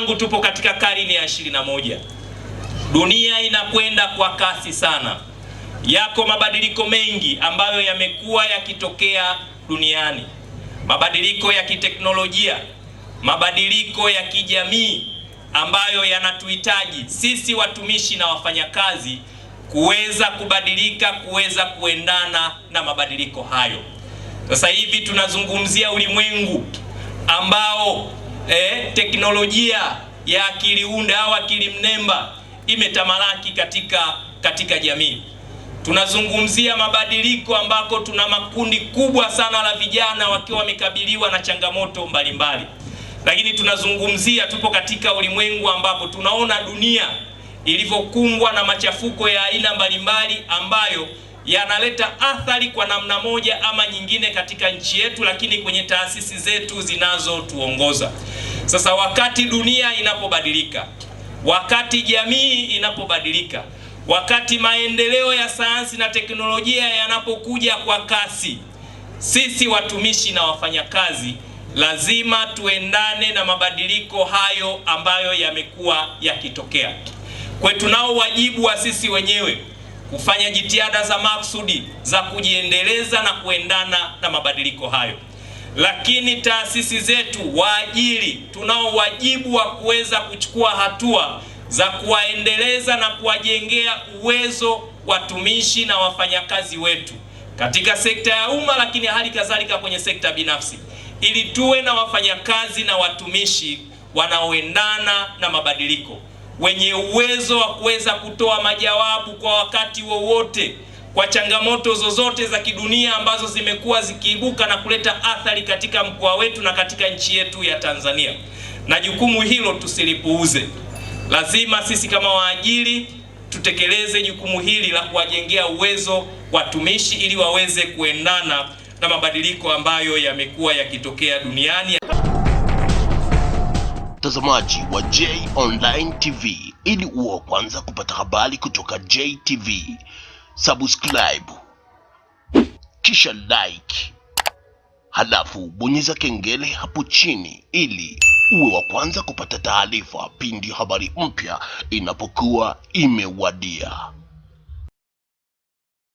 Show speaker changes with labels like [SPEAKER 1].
[SPEAKER 1] zangu, tupo katika karne ya 21. Dunia inakwenda kwa kasi sana. Yako mabadiliko mengi ambayo yamekuwa yakitokea duniani. Mabadiliko ya kiteknolojia, mabadiliko ya kijamii ambayo yanatuhitaji sisi watumishi na wafanyakazi kuweza kubadilika, kuweza kuendana na mabadiliko hayo. Sasa hivi tunazungumzia ulimwengu ambao teknolojia ya akili unde au akili mnemba imetamalaki katika jamii. Tunazungumzia mabadiliko ambako tuna makundi kubwa sana la vijana wakiwa wamekabiliwa na changamoto mbalimbali. Lakini tunazungumzia, tupo katika ulimwengu ambapo tunaona dunia ilivyokumbwa na machafuko ya aina mbalimbali ambayo yanaleta athari kwa namna moja ama nyingine katika nchi yetu, lakini kwenye taasisi zetu zinazotuongoza. Sasa wakati dunia inapobadilika, wakati jamii inapobadilika, wakati maendeleo ya sayansi na teknolojia yanapokuja kwa kasi, sisi watumishi na wafanyakazi lazima tuendane na mabadiliko hayo ambayo yamekuwa yakitokea. Kwa hiyo tunao wajibu wa sisi wenyewe kufanya jitihada za maksudi za kujiendeleza na kuendana na mabadiliko hayo. Lakini taasisi zetu, waajiri, tunao wajibu wa kuweza kuchukua hatua za kuwaendeleza na kuwajengea uwezo watumishi na wafanyakazi wetu katika sekta ya umma, lakini hali kadhalika kwenye sekta binafsi, ili tuwe na wafanyakazi na watumishi wanaoendana na mabadiliko, wenye uwezo wa kuweza kutoa majawabu kwa wakati wowote kwa changamoto zozote za kidunia ambazo zimekuwa zikiibuka na kuleta athari katika mkoa wetu na katika nchi yetu ya Tanzania. Na jukumu hilo tusilipuuze. Lazima sisi kama waajiri tutekeleze jukumu hili la kuwajengea uwezo watumishi ili waweze kuendana na mabadiliko ambayo yamekuwa yakitokea duniani.
[SPEAKER 2] Mtazamaji wa J Online TV, ili uwe kwanza kupata habari kutoka JTV, subscribe kisha like, halafu bonyeza kengele hapo chini ili uwe wa kwanza kupata taarifa pindi habari mpya inapokuwa imewadia.